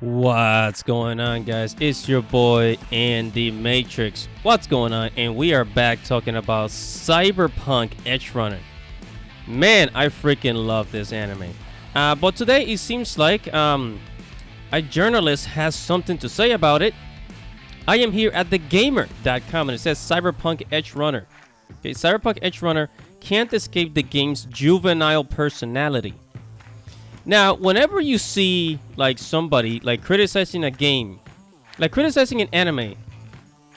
What's going on, guys? It's your boy Andy Matrix. What's going on? And we are back talking about Cyberpunk Edgerunner. Man, I freaking love this anime. But today it seems like a journalist has something to say about it. I am here at thegamer.com and it says Cyberpunk Edgerunner. Okay, Cyberpunk Edgerunner can't escape the game's juvenile personality. Now, whenever you see like somebody like criticizing a game, like criticizing an anime,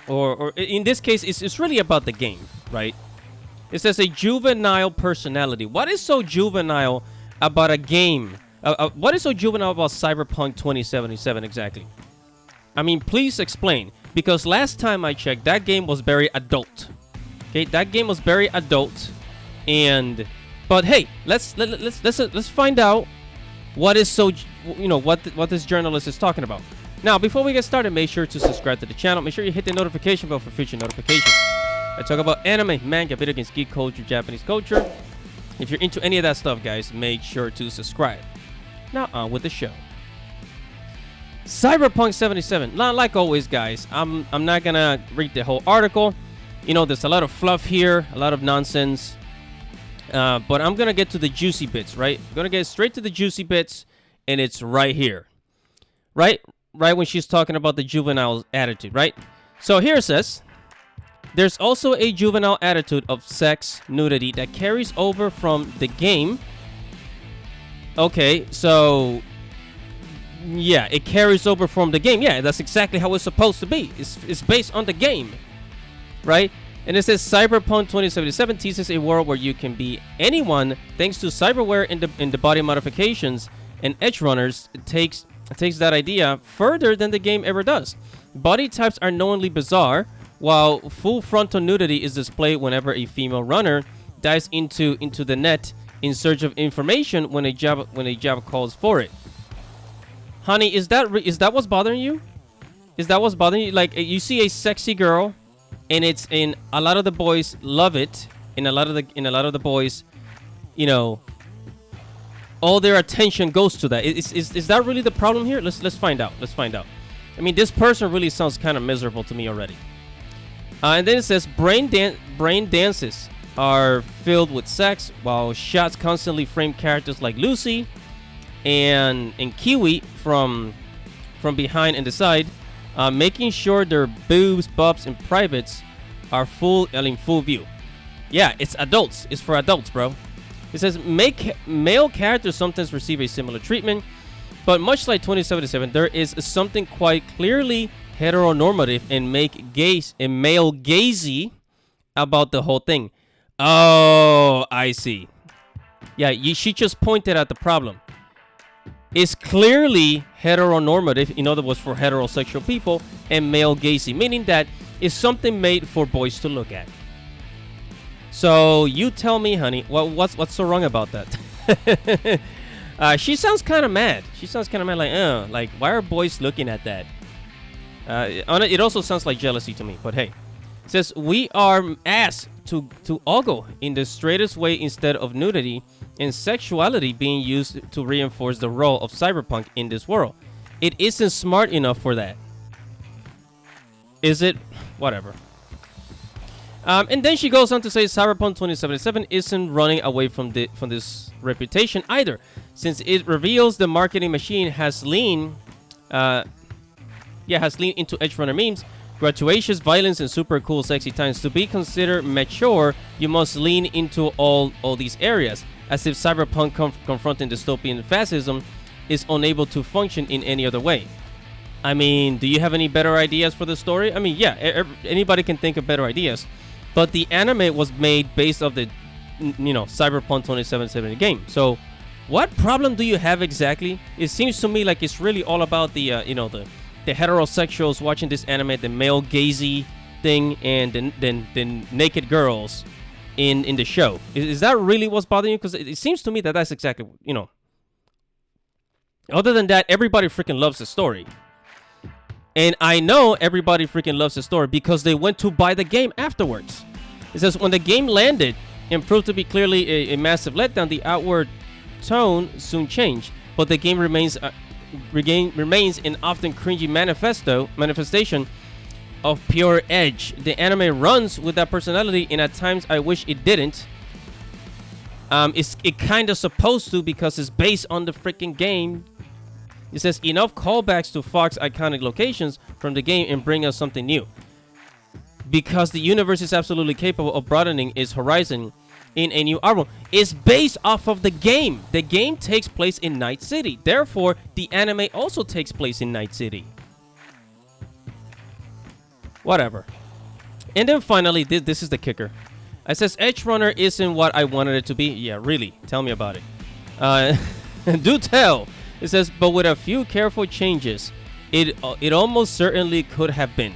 or in this case, it's really about the game, right? It says a juvenile personality. What is so juvenile about a game? What is so juvenile about Cyberpunk 2077 exactly? I mean, please explain. Because last time I checked, that game was very adult. Okay, that game was very adult, but hey, let's find out. What is so, what this journalist is talking about. Now, before we get started, make sure to subscribe to the channel. Make sure you hit the notification bell for future notifications. I talk about anime, manga, video games, geek culture, Japanese culture. If you're into any of that stuff, guys, make sure to subscribe. Now, on with the show. Cyberpunk 77. Like always, guys, I'm not gonna read the whole article. There's a lot of fluff here, a lot of nonsense. But I'm going to get to the juicy bits, right? I'm going to get straight to the juicy bits, and it's right here. Right when she's talking about the juvenile attitude, right? So here it says, there's also a juvenile attitude of sex, nudity that carries over from the game. Okay, so yeah, it carries over from the game. Yeah, that's exactly how it's supposed to be. It's based on the game, right? And it says Cyberpunk 2077 teases a world where you can be anyone thanks to cyberware in the body modifications, and Edgerunners takes that idea further than the game ever does. Body types are knowingly bizarre, while full frontal nudity is displayed whenever a female runner dives into the net in search of information when a job calls for it. Honey, is that what's bothering you? Is that what's bothering you? Like, you see a sexy girl, and a lot of the boys love it, and a lot of the boys, all their attention goes to that. Is that really the problem here? Let's find out. I mean, this person really sounds kind of miserable to me already. And then it says brain dances are filled with sex, while shots constantly frame characters like Lucy and Kiwi from behind and the side. Making sure their boobs, bubs, and privates are in full view. Yeah, it's adults. It's for adults, bro. It says male characters sometimes receive a similar treatment, but much like 2077, there is something quite clearly heteronormative and male gazy about the whole thing. Oh, I see. Yeah, she just pointed out the problem. Is clearly heteronormative, in other words, for heterosexual people, and male gazy, meaning that it's something made for boys to look at. So you tell me, honey, what's so wrong about that? She sounds kind of mad. She sounds kind of mad, like why are boys looking at that? It also sounds like jealousy to me, but hey. It says we are asked to ogle in the straightest way instead of nudity and sexuality being used to reinforce the role of cyberpunk in this world. It isn't smart enough for that. Is it? Whatever. And then she goes on to say Cyberpunk 2077 isn't running away from this reputation either, since it reveals the marketing machine has leaned into Edgerunner memes, gratuitous violence, and super cool sexy times. To be considered mature, you must lean into all these areas, as if Cyberpunk confronting dystopian fascism is unable to function in any other way. I mean, do you have any better ideas for the story? I mean, yeah, anybody can think of better ideas, but the anime was made based off the, Cyberpunk 2077 game. So, what problem do you have exactly? It seems to me like it's really all about the, the heterosexuals watching this anime, the male gazy thing, and the naked girls in the show. Is that really what's bothering you? Because it seems to me that that's exactly, Other than that, everybody freaking loves the story. And I know everybody freaking loves the story because they went to buy the game afterwards. It says when the game landed and proved to be clearly a massive letdown, the outward tone soon changed. But the game remains remains an often cringy manifestation of pure edge. The anime runs with that personality, and at times I wish it didn't. It kind of supposed to, because it's based on the freaking game. It says enough callbacks to Fox iconic locations from the game and bring us something new. Because the universe is absolutely capable of broadening its horizon in a new album. It's based off of the game. The game takes place in Night City. Therefore, the anime also takes place in Night City. Whatever. And then finally, this is the kicker. It says Edgerunner isn't what I wanted it to be. Yeah, really. Tell me about it. Do tell. It says, but with a few careful changes, it almost certainly could have been.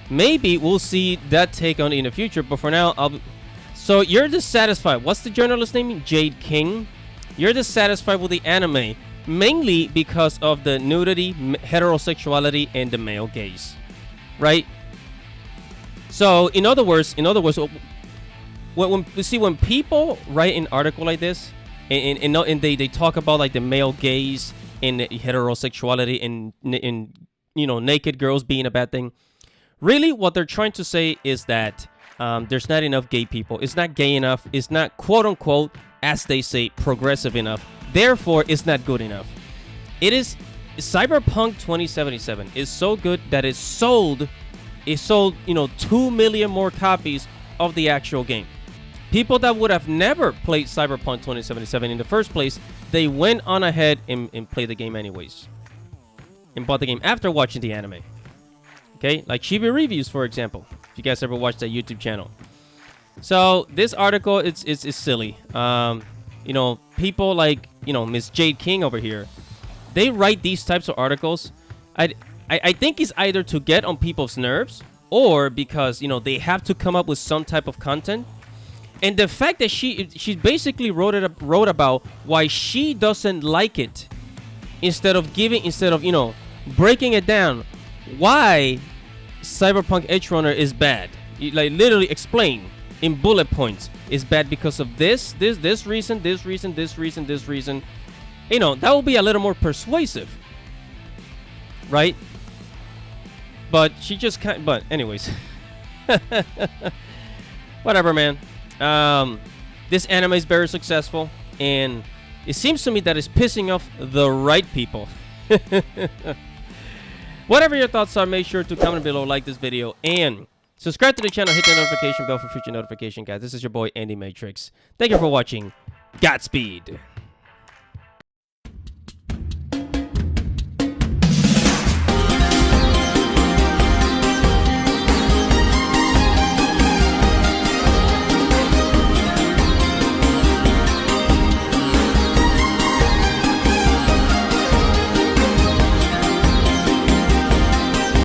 Maybe we'll see that take on it in the future, but for now, So you're dissatisfied. What's the journalist's name? Jade King. You're dissatisfied with the anime, mainly because of the nudity, heterosexuality, and the male gaze. Right? So, in other words, when people write an article like this, and they talk about like the male gaze and heterosexuality and naked girls being a bad thing, really what they're trying to say is that there's not enough gay people. It's not gay enough. It's not, quote unquote, as they say, progressive enough. Therefore, it's not good enough. It is Cyberpunk 2077 is so good that it sold 2 million more copies of the actual game. People that would have never played Cyberpunk 2077 in the first place, they went on ahead and played the game anyways. And bought the game after watching the anime. Okay, like Chibi Reviews, for example. If you guys ever watched that YouTube channel. So this article, it's silly. People like Miss Jade King over here, they write these types of articles. I think it's either to get on people's nerves or because they have to come up with some type of content. And the fact that she basically wrote about why she doesn't like it, instead of breaking it down, why Cyberpunk Edgerunner is bad. Like literally explain in bullet points. It's bad because of this reason. That will be a little more persuasive, right? But she just can't. But anyways, whatever, man. This anime is very successful, and it seems to me that it's pissing off the right people. Whatever your thoughts are, make sure to comment below, like this video, and subscribe to the channel. Hit the notification bell for future notification, guys. This is your boy Andy Matrix. Thank you for watching. Godspeed.